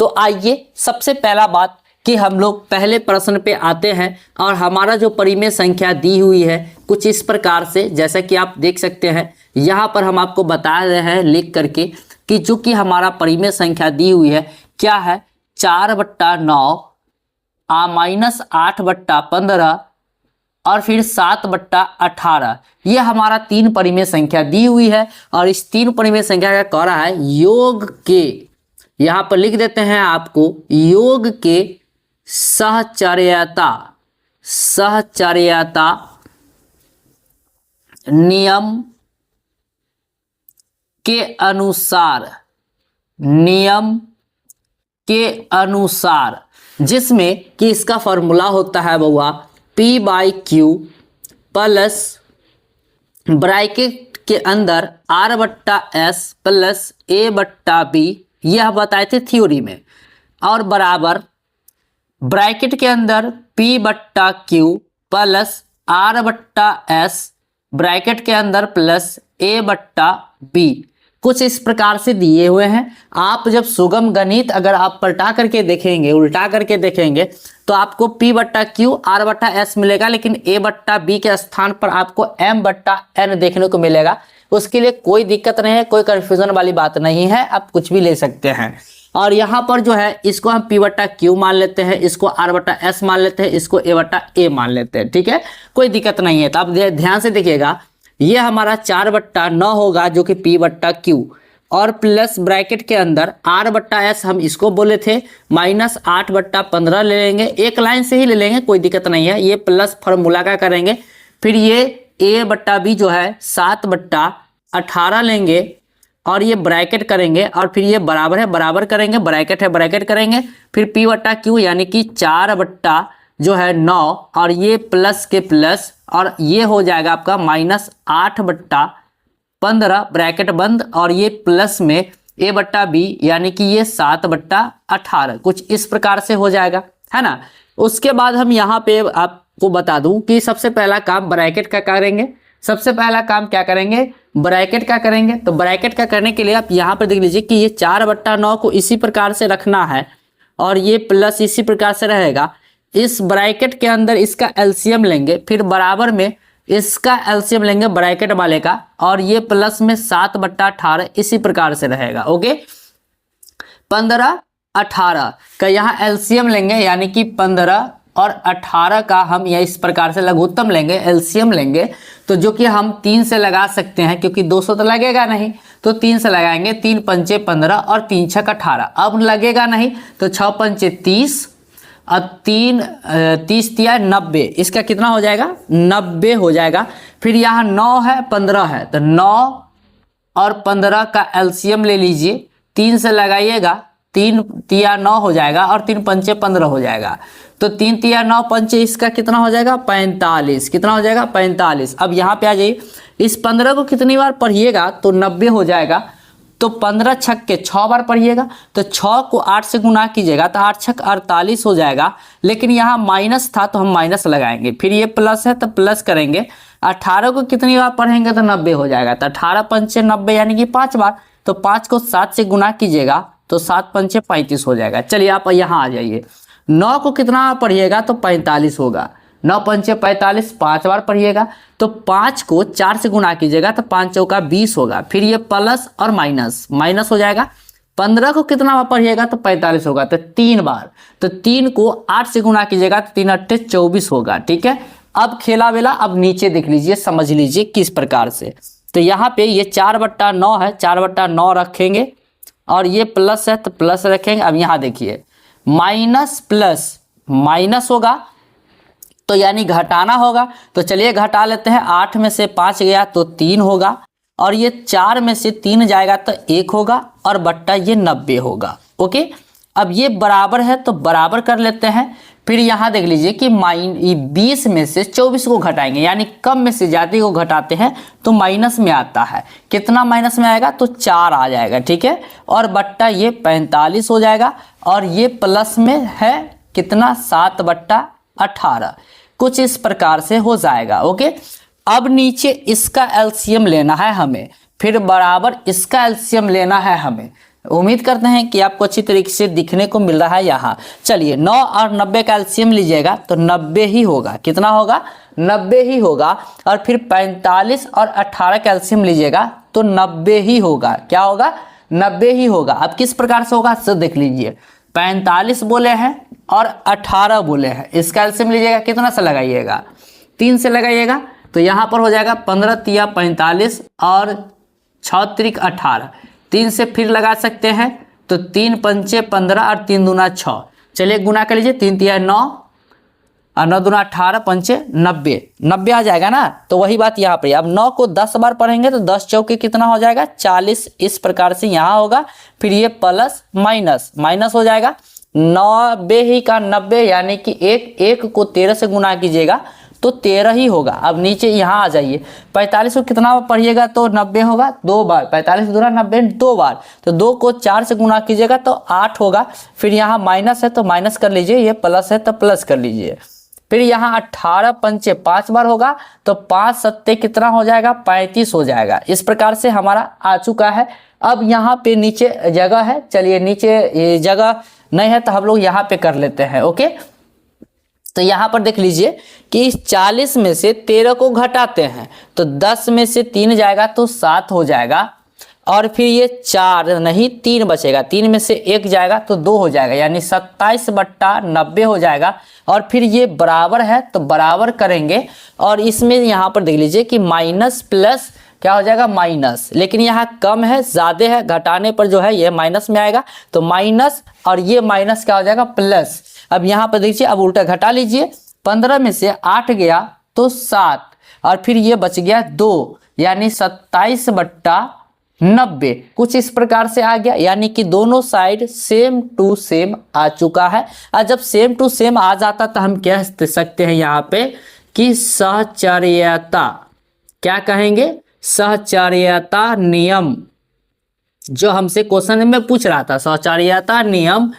तो आइए सबसे पहला बात कि हम लोग पहले प्रश्न पे आते हैं और हमारा जो परिमेय संख्या दी हुई है कुछ इस प्रकार से, जैसा कि आप देख सकते हैं यहाँ पर हम आपको बता रहे हैं लिख करके कि जो कि हमारा परिमेय संख्या दी हुई है क्या है 4/9 -8/15 और फिर 7/18। ये हमारा तीन परिमेय संख्या दी हुई है और इस तीन परिमेय संख्या का कह रहा है योग के, यहाँ पर लिख देते हैं आपको, योग के सहचर्यता नियम के अनुसार जिसमें कि इसका फॉर्मूला होता है बउआ P/Q प्लस ब्रैकेट के अंदर R/S प्लस A/B, यह बताए थे थ्योरी में, और बराबर ब्रैकेट के अंदर P/Q प्लस R/S ब्रैकेट के अंदर प्लस A/B। कुछ इस प्रकार से दिए हुए हैं। आप जब सुगम गणित अगर आप पलटा करके देखेंगे, उल्टा करके देखेंगे, तो आपको P/Q R/S मिलेगा, लेकिन A/B के स्थान पर आपको M/N देखने को मिलेगा। उसके लिए कोई दिक्कत नहीं है, कोई कंफ्यूजन वाली बात नहीं है, आप कुछ भी ले सकते हैं। और यहाँ पर जो है इसको हम P/Q मान लेते हैं, इसको R/S मान लेते हैं, इसको A/A मान लेते हैं, ठीक है, कोई दिक्कत नहीं है। तो आप ध्यान से देखिएगा, ये हमारा 4/9 होगा जो कि P/Q, और प्लस ब्रैकेट के अंदर R/S हम इसको बोले थे -8/15 ले लेंगे, एक लाइन से ही ले लेंगे, कोई दिक्कत नहीं है। ये प्लस फॉर्मूला का करेंगे, फिर ये A/B जो है 7/18 लेंगे और ये ब्रैकेट करेंगे, और फिर ये बराबर है बराबर करेंगे, ब्रैकेट है ब्रैकेट करेंगे, फिर P/Q यानी कि 4/9 और ये प्लस के प्लस, और ये हो जाएगा आपका -8/15 ब्रैकेट बंद, और ये प्लस में A/B यानी कि ये 7/18। कुछ इस प्रकार से हो जाएगा, है ना। उसके बाद हम यहाँ पे आपको बता दूं कि सबसे पहला काम ब्रैकेट का करेंगे। सबसे पहला काम क्या करेंगे, ब्रैकेट का करेंगे। तो ब्रैकेट का करने के लिए आप यहाँ पर देख लीजिए कि ये 4/9 को इसी प्रकार से रखना है और ये प्लस इसी प्रकार से रहेगा। इस ब्रैकेट के अंदर इसका एलसीएम लेंगे, फिर बराबर में इसका एलसीएम लेंगे ब्रैकेट वाले का, और ये प्लस में 7/18 इसी प्रकार से रहेगा। ओके, 15/18 का यहाँ एलसीएम लेंगे, यानी कि 15 और 18 का हम यह इस प्रकार से लघुत्तम लेंगे, एलसीएम लेंगे, तो जो कि हम 3 से लगा सकते हैं, क्योंकि 200 तो लगेगा नहीं, तो 3 से लगाएंगे। 3 पंचे 15 और 3 छक 18। अब लगेगा नहीं तो 6 पंचे 30 और 3 30 तिया 90, इसका कितना हो जाएगा 90 हो जाएगा। फिर यहाँ 9 है 15 है, तो 9 और 15 का एलसीएम ले लीजिए, 3 से लगाइएगा, 3 तिया 9 हो जाएगा और 3 पंचे 15 हो जाएगा। तो 3 तिया 9 पंचे इसका कितना हो जाएगा 45। कितना हो जाएगा 45। अब यहाँ पे आ जाइए, इस 15 को कितनी बार पढ़िएगा तो 90 हो जाएगा। तो 15 छक के 6 बार पढ़िएगा, तो 6 को 8 से गुना कीजिएगा तो 8 छक 48 हो जाएगा। लेकिन यहाँ माइनस था तो हम माइनस लगाएंगे, फिर ये प्लस है तो प्लस करेंगे। 18 को कितनी बार पढ़ेंगे तो 90 हो जाएगा। तो 18 पंचे 90 यानी कि 5 बार, तो 5 को 7 से गुना कीजिएगा तो 7 पंचे 35 हो जाएगा। चलिए आप यहाँ आ जाइए, 9 को कितना बार पढ़िएगा तो 45 होगा। 9 पंचे 45, 5 बार पढ़िएगा, तो 5 को 4 से गुना कीजिएगा तो 5 चौका 20 होगा। फिर ये प्लस और माइनस माइनस हो जाएगा। 15 को कितना बार पढ़िएगा तो 45 होगा, तो 3 बार। तो 3 को 8 से गुना कीजिएगा तो 3 अट्ठे 24 होगा। ठीक है, अब खेला वेला, अब नीचे देख लीजिए, समझ लीजिए किस प्रकार से। तो यहाँ पे ये 4/9 है, 4/9 रखेंगे और ये प्लस है तो प्लस रखेंगे। अब यहाँ देखिए माइनस प्लस माइनस होगा तो यानी घटाना होगा, तो चलिए घटा लेते हैं। 8 में से 5 गया तो 3 होगा, और ये 4 में से 3 जाएगा तो 1 होगा, और बट्टा ये 90 होगा। ओके, अब ये बराबर है तो बराबर कर लेते हैं। फिर यहाँ देख लीजिए कि 20 में से 24 को घटाएंगे, यानी कम में से ज्यादा को घटाते हैं तो माइनस में आता है। कितना माइनस में आएगा तो 4 आ जाएगा। ठीक है, और बट्टा ये 45 हो जाएगा, और ये प्लस में है कितना 7/18। कुछ इस प्रकार से हो जाएगा। ओके, अब नीचे इसका एलसीएम लेना है हमें, फिर बराबर इसका एलसीएम लेना है हमें। उम्मीद करते हैं कि आपको अच्छी तरीके से दिखने को मिल रहा है यहाँ। चलिए 9 और 90 का एलसीएम लीजिएगा तो 90 ही होगा। कितना होगा? 90 ही होगा। और फिर 45 और 18 का एलसीएम लीजिएगा तो 90 ही होगा। क्या होगा? 90 ही होगा। अब किस प्रकार से होगा सब देख लीजिए। 45 बोले हैं और 18 बोले हैं, इसका एलसीएम लीजिएगा कितना से लगाइएगा? 3 से लगाइएगा तो यहाँ पर हो जाएगा 15 तिया 45 और 6 त्रिक 18। 3 से फिर लगा सकते हैं तो 3 पंचे 15 और 3 दूना 6। चलिए गुना कर लीजिए, 3 तिया 9 और 9 दूना 18 पंचे 90, 90 आ जाएगा ना। तो वही बात यहाँ पे, अब 9 को 10 बार पढ़ेंगे तो 10 चौके कितना हो जाएगा? 40। इस प्रकार से यहाँ होगा। फिर ये प्लस माइनस, माइनस हो जाएगा 90 ही का 90, यानी कि एक को 13 से गुना कीजिएगा तो 13 ही होगा। अब नीचे यहाँ आ जाइए, 45 को कितना पढ़िएगा तो 90 होगा 2 बार, 45 दूना 90 2 बार, तो 2 को 4 से गुना कीजिएगा तो 8 होगा। फिर यहाँ माइनस है तो माइनस कर लीजिए, ये प्लस है तो प्लस कर लीजिए। फिर यहाँ 18 पंचे 5 बार होगा तो 5 सत्ते कितना हो जाएगा? 35 हो जाएगा। इस प्रकार से हमारा आ चुका है। अब यहाँ पे नीचे जगह है, चलिए नीचे जगह नहीं है तो हम लोग यहाँ पे कर लेते हैं। ओके, तो यहाँ पर देख लीजिए कि इस 40 में से 13 को घटाते हैं तो 10 में से 3 जाएगा तो 7 हो जाएगा। और फिर ये 4 नहीं 3 बचेगा, 3 में से 1 जाएगा तो 2 हो जाएगा, यानी 27/90 हो जाएगा। और फिर ये बराबर है तो बराबर करेंगे और इसमें यहाँ पर देख लीजिए कि माइनस प्लस क्या हो जाएगा? माइनस। लेकिन यहाँ कम है ज़्यादा है, घटाने पर जो है ये माइनस में आएगा तो माइनस, और ये माइनस क्या हो जाएगा? प्लस। अब यहाँ पर देखिए, अब उल्टा घटा लीजिए, 15 में से 8 गया तो 7 और फिर ये बच गया 2, यानी 27/90 कुछ इस प्रकार से आ गया। यानी कि दोनों साइड सेम टू सेम आ चुका है। और जब सेम टू सेम आ जाता तो हम कह सकते हैं यहाँ पे कि सहचर्यता, क्या कहेंगे? सहचर्यता नियम, जो हमसे क्वेश्चन में पूछ रहा था, सहचर्यता नियम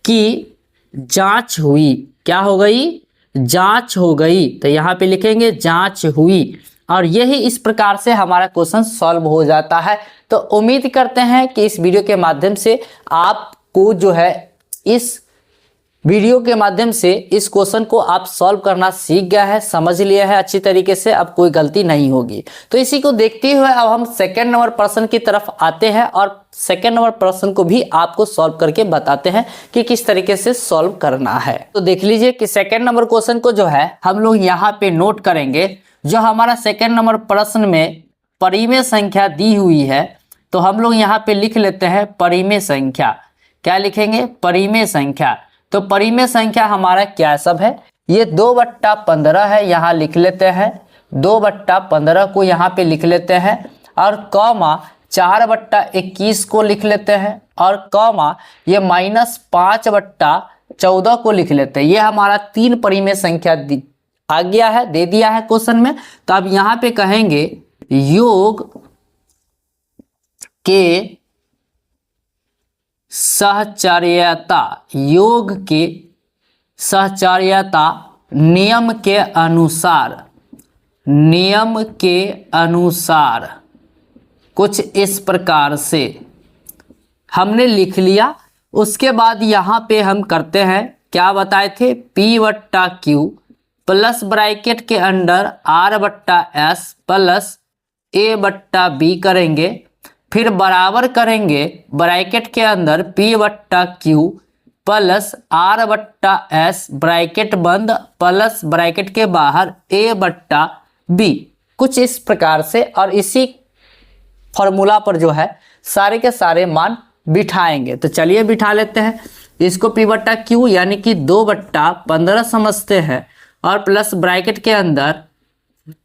की जांच हुई। क्या हो गई? जांच हो गई। तो यहाँ पे लिखेंगे जांच हुई, और यही इस प्रकार से हमारा क्वेश्चन सॉल्व हो जाता है। तो उम्मीद करते हैं कि इस वीडियो के माध्यम से आपको जो है, इस वीडियो के माध्यम से इस क्वेश्चन को आप सॉल्व करना सीख गया है, समझ लिया है अच्छी तरीके से, अब कोई गलती नहीं होगी। तो इसी को देखते हुए अब हम सेकंड नंबर प्रश्न की तरफ आते हैं और सेकंड नंबर प्रश्न को भी आपको सॉल्व करके बताते हैं कि किस तरीके से सॉल्व करना है। तो देख लीजिए कि सेकंड नंबर क्वेश्चन को जो है हम लोग यहाँ पे नोट करेंगे। जो हमारा सेकंड नंबर प्रश्न में परिमेय संख्या दी हुई है तो हम लोग यहाँ पे लिख लेते हैं परिमेय संख्या। क्या लिखेंगे? परिमेय संख्या। तो परिमेय संख्या हमारा क्या सब है? ये 2/15 है, यहाँ लिख लेते हैं 2/15 को यहाँ पे लिख लेते हैं, और कॉमा 4/21 को लिख लेते हैं, और कॉमा ये -5/14 को लिख लेते हैं। ये हमारा 3 परिमेय संख्या आ गया है, दे दिया है क्वेश्चन में। तो अब यहाँ पे कहेंगे योग के सहचर्यता, योग के सहचर्यता नियम के अनुसार, नियम के अनुसार कुछ इस प्रकार से हमने लिख लिया। उसके बाद यहाँ पे हम करते हैं, क्या बताए थे? P/Q प्लस ब्रैकेट के अंडर R/S प्लस A/B करेंगे, फिर बराबर करेंगे ब्रैकेट के अंदर P/Q प्लस R/S ब्रैकेट बंद प्लस ब्रैकेट के बाहर A/B, कुछ इस प्रकार से। और इसी फॉर्मूला पर जो है सारे के सारे मान बिठाएंगे। तो चलिए बिठा लेते हैं इसको। P/Q यानी कि 2/15 समझते हैं, और प्लस ब्रैकेट के अंदर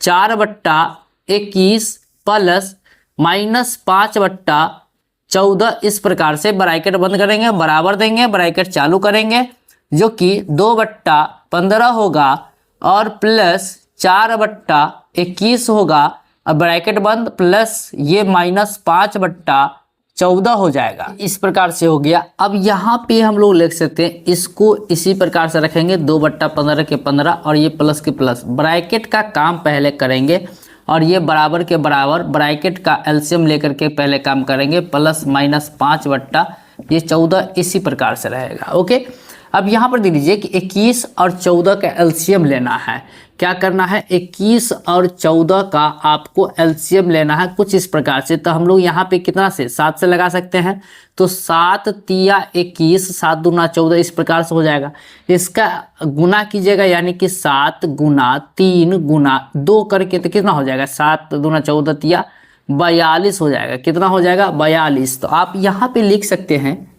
4/21 प्लस -5/14, इस प्रकार से ब्रैकेट बंद करेंगे, बराबर देंगे, ब्रैकेट चालू करेंगे, जो कि 2/15 होगा और प्लस 4/21 होगा, अब ब्रैकेट बंद, प्लस ये -5/14 हो जाएगा। इस प्रकार से हो गया। अब यहाँ पे हम लोग लिख सकते हैं, इसको इसी प्रकार से रखेंगे 2/15 के 15 और ये प्लस के प्लस, ब्रैकेट का काम पहले करेंगे और ये बराबर के बराबर ब्रैकेट का एलसीएम लेकर के पहले काम करेंगे, प्लस माइनस 5 बट्टा ये 14 इसी प्रकार से रहेगा। ओके, अब यहाँ पर देख लीजिए कि 21 और 14 का एलसीएम लेना है। क्या करना है, 21 और 14 का आपको एलसीएम लेना है कुछ इस प्रकार से। तो हम लोग यहाँ पे कितना से 7 से लगा सकते हैं, तो 7 तिया 21, 7 दूना 14 इस प्रकार से हो जाएगा। इसका गुना कीजिएगा, यानी कि 7 गुना 3 गुना 2 करके तो कितना हो जाएगा, 7 दूना 14 तिया 42 हो जाएगा। कितना हो जाएगा, 42। तो आप यहाँ पे लिख सकते हैं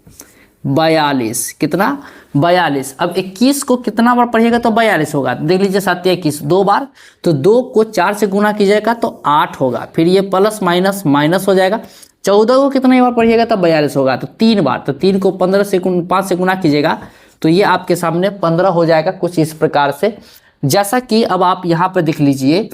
42, कितना 42। अब 21 को कितना बार पढ़िएगा तो 42 होगा। देख लीजिए 7 या 21 2 बार, तो 2 को 4 से गुना कीजिएगा तो 8 होगा। फिर ये प्लस माइनस माइनस हो जाएगा। 14 को कितने बार पढ़िएगा तो 42 होगा, तो 3 बार। तो 3 को 15 से 5 से गुना कीजिएगा तो ये आपके सामने 15 हो जाएगा कुछ इस प्रकार से। जैसा कि अब आप यहाँ पर देख लीजिए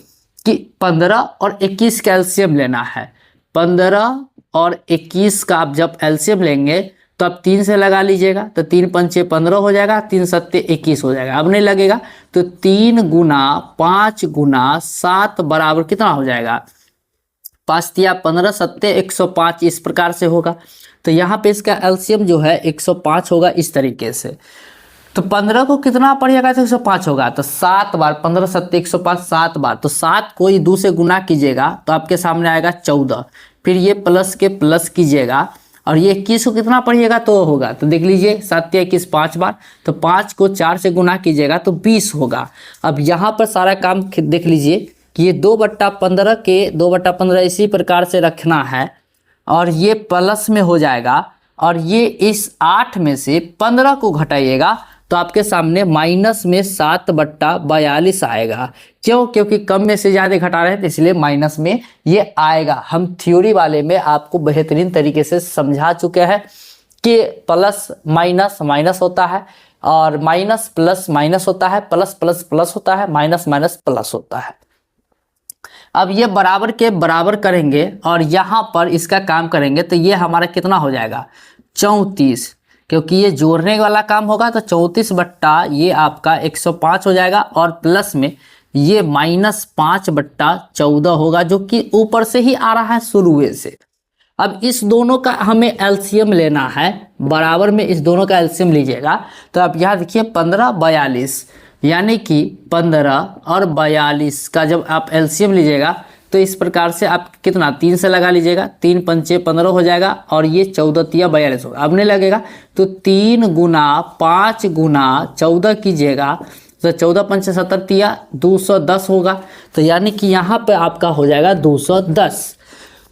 कि 15 और 21 का एलसीएम लेना है। 15 और 21 का आप जब एलसीएम लेंगे तो आप 3 से लगा लीजिएगा, तो 3 पंचे 15 हो जाएगा, 3 सत्ते 21 हो जाएगा। अब नहीं लगेगा तो 3 गुना 5 गुना 7 बराबर कितना हो जाएगा, 5 तिया 15 सत्ते 105 इस प्रकार से होगा। तो यहाँ पे इसका एलसीएम जो है 105 होगा इस तरीके से। तो 15 को कितना पढ़िएगा तो 105 होगा, तो 7 बार 15 सत्ते 105 7 बार, तो 7 को 2 से गुना कीजिएगा तो आपके सामने आएगा 14। फिर ये प्लस के प्लस कीजिएगा और ये 21 को कितना पढ़िएगा तो होगा, तो देख लीजिए 7 या 21 5 बार, तो 5 को 4 से गुना कीजिएगा तो 20 होगा। अब यहाँ पर सारा काम देख लीजिए कि ये 2/15 के 2/15 इसी प्रकार से रखना है और ये प्लस में हो जाएगा और ये इस 8 में से 15 को घटाइएगा तो आपके सामने माइनस में 7/42 आएगा। क्यों, क्योंकि कम में से ज़्यादा घटा रहे हैं तो इसलिए माइनस में ये आएगा। हम थ्योरी वाले में आपको बेहतरीन तरीके से समझा चुके हैं कि प्लस माइनस माइनस होता है और माइनस प्लस माइनस होता है, प्लस प्लस प्लस होता है, माइनस माइनस प्लस होता है। अब ये बराबर के बराबर करेंगे और यहाँ पर इसका काम करेंगे तो ये हमारा कितना हो जाएगा 34, क्योंकि ये जोड़ने वाला काम होगा तो 34 बट्टा ये आपका 105 हो जाएगा और प्लस में ये -5/14 होगा जो कि ऊपर से ही आ रहा है शुरू से। अब इस दोनों का हमें एलसीएम लेना है, बराबर में इस दोनों का एलसीएम लीजिएगा तो आप यहाँ देखिए 15 42, यानी कि 15 और 42 का जब आप एलसीएम लीजिएगा तो इस प्रकार से आप कितना 3 से लगा लीजिएगा, 3 पंचे 15 हो जाएगा और ये 14 तिया 42 होगा। अब नहीं लगेगा तो 3 गुना 5 गुना 14 कीजिएगा तो 14 पंचे 70 तिया 210 होगा। तो यानी कि यहाँ पे आपका हो जाएगा 210।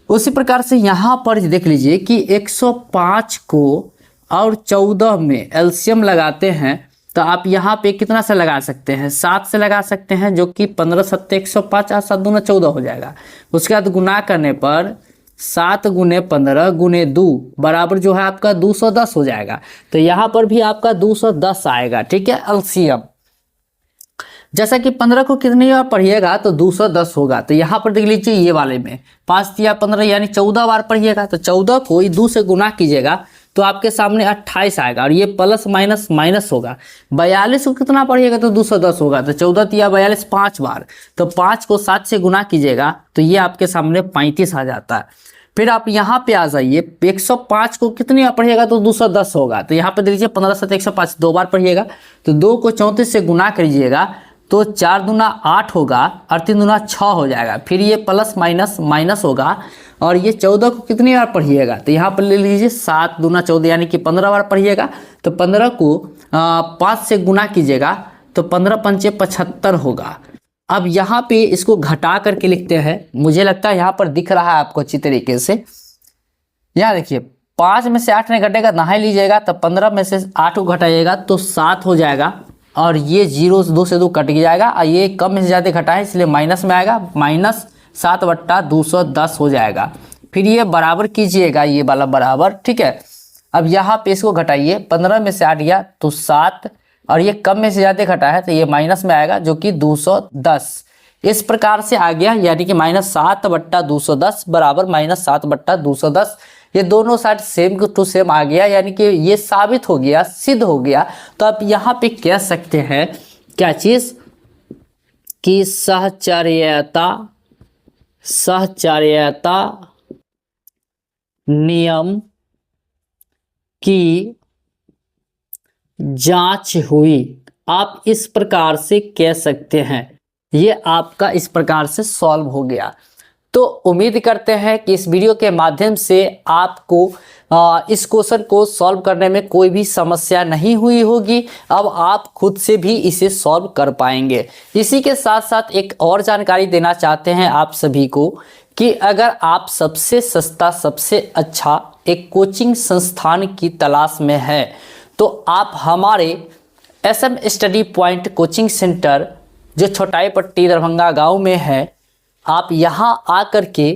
उसी प्रकार से यहाँ पर देख लीजिए कि 105 को और 14 में एलसीएम लगाते हैं तो आप यहाँ पे कितना से लगा सकते हैं, 7 से लगा सकते हैं जो कि 15 सत्ते 105 और 7 दूना 14 हो जाएगा। उसके बाद गुना करने पर 7 गुने 15 गुने 2 बराबर जो है आपका 210 हो जाएगा। तो यहाँ पर भी आपका 210 आएगा, ठीक है एलसीएम। जैसा कि 15 को कितनी बार पढ़िएगा तो 210 होगा। तो यहाँ पर देख लीजिए ये वाले में 5 तिया 15 यानी 14 बार पढ़िएगा तो 14 को 2 से गुना कीजिएगा तो आपके सामने 28 आएगा और ये प्लस माइनस माइनस होगा। 42 को कितना पढ़िएगा तो 210 होगा, तो 14 तिया 42 5 बार, तो 5 को 7 से गुना कीजिएगा तो ये आपके सामने 35 आ जाता है। फिर आप यहाँ पे आ जाइए, 105 को कितनी बार पढ़िएगा तो 210 होगा। तो यहाँ पे देख लीजिए 15 7 105 2 बार पढ़िएगा तो 2 को 34 से गुना करिएगा तो 4 दूना 8 होगा और 3 दूना 6 हो जाएगा। फिर ये प्लस माइनस माइनस होगा और ये 14 को कितनी बार पढ़िएगा तो यहाँ पर ले लीजिए 7 दूना 14 यानी कि 15 बार पढ़िएगा। तो 15 को 5 से गुना कीजिएगा तो 15 पंचे 75 होगा। अब यहाँ पे इसको घटा करके लिखते हैं, मुझे लगता है यहाँ पर दिख रहा है आपको अच्छी तरीके से। यहाँ देखिए 5 में से 8 नहीं घटेगा, ना ही लीजिएगा तो 15 में से 8 को घटाइएगा तो 7 हो जाएगा और ये 0 2 से 2 कट जाएगा और ये कम में से ज़्यादा घटा है इसलिए माइनस में आएगा, -7/210 हो जाएगा। फिर ये बराबर कीजिएगा, ये वाला बराबर, ठीक है। अब यहाँ पे इसको घटाइए, 15 में से 8 गया तो 7 और ये कम में से ज़्यादा घटा है तो ये माइनस में आएगा जो कि 210 इस प्रकार से आ गया। यानी कि -7/210 बराबर -7/210। ये दोनों साइड सेम टू सेम आ गया, यानी कि ये साबित हो गया, सिद्ध हो गया। तो आप यहाँ पे कह सकते हैं क्या चीज़ कि सहचर्यता सहचार्यता नियम की जांच हुई। आप इस प्रकार से कह सकते हैं। ये आपका इस प्रकार से सॉल्व हो गया। तो उम्मीद करते हैं कि इस वीडियो के माध्यम से आपको इस क्वेश्चन को सॉल्व करने में कोई भी समस्या नहीं हुई होगी। अब आप खुद से भी इसे सॉल्व कर पाएंगे। इसी के साथ साथ एक और जानकारी देना चाहते हैं आप सभी को कि अगर आप सबसे सस्ता सबसे अच्छा एक कोचिंग संस्थान की तलाश में है तो आप हमारे SM study point coaching centre जो छोटाई पट्टी दरभंगा गांव में है, आप यहां आकर के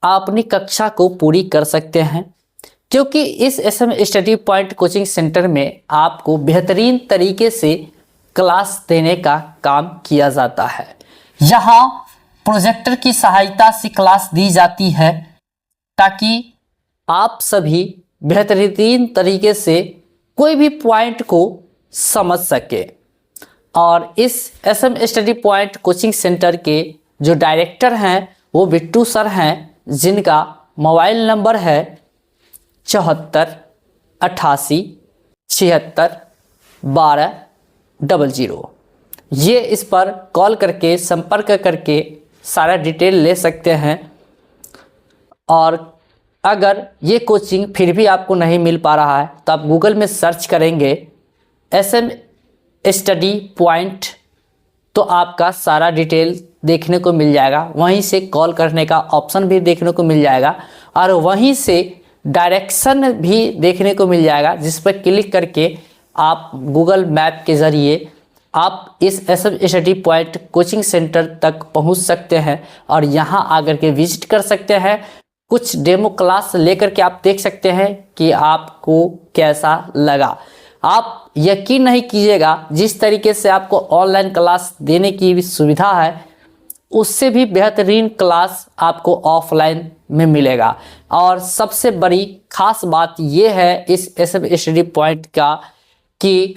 अपनी कक्षा को पूरी कर सकते हैं। क्योंकि इस SM study point coaching centre में आपको बेहतरीन तरीके से क्लास देने का काम किया जाता है। यहाँ प्रोजेक्टर की सहायता से क्लास दी जाती है ताकि आप सभी बेहतरीन तरीके से कोई भी पॉइंट को समझ सके। और इस SM study point coaching centre के जो डायरेक्टर हैं वो बिट्टू सर हैं, जिनका मोबाइल नंबर है 74 88 76 12 00। ये इस पर कॉल करके संपर्क करके सारा डिटेल ले सकते हैं। और अगर ये कोचिंग फिर भी आपको नहीं मिल पा रहा है तो आप गूगल में सर्च करेंगे SM स्टडी पॉइंट, तो आपका सारा डिटेल देखने को मिल जाएगा। वहीं से कॉल करने का ऑप्शन भी देखने को मिल जाएगा और वहीं से डायरेक्शन भी देखने को मिल जाएगा, जिस पर क्लिक करके आप गूगल मैप के ज़रिए आप इस SM study point coaching centre तक पहुंच सकते हैं और यहां आकर के विजिट कर सकते हैं। कुछ डेमो क्लास लेकर के आप देख सकते हैं कि आपको कैसा लगा। आप यकीन नहीं कीजिएगा, जिस तरीके से आपको ऑनलाइन क्लास देने की भी सुविधा है उससे भी बेहतरीन क्लास आपको ऑफलाइन में मिलेगा। और सबसे बड़ी खास बात यह है इस SM स्टडी पॉइंट का कि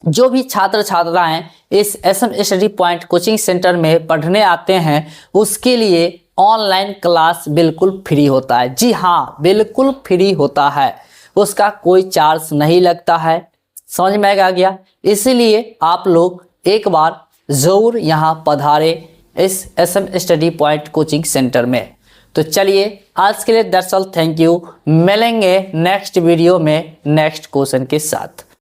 जो भी छात्र छात्राएं इस SM study point coaching centre में पढ़ने आते हैं उसके लिए ऑनलाइन क्लास बिल्कुल फ्री होता है। जी हाँ, बिल्कुल फ्री होता है, उसका कोई चार्ज नहीं लगता है। समझ में आ गया? इसीलिए आप लोग एक बार ज़रूर यहाँ पधारे इस SM study point coaching centre में। तो चलिए आज के लिए दरअसल थैंक यू। मिलेंगे नेक्स्ट वीडियो में नेक्स्ट क्वेश्चन के साथ।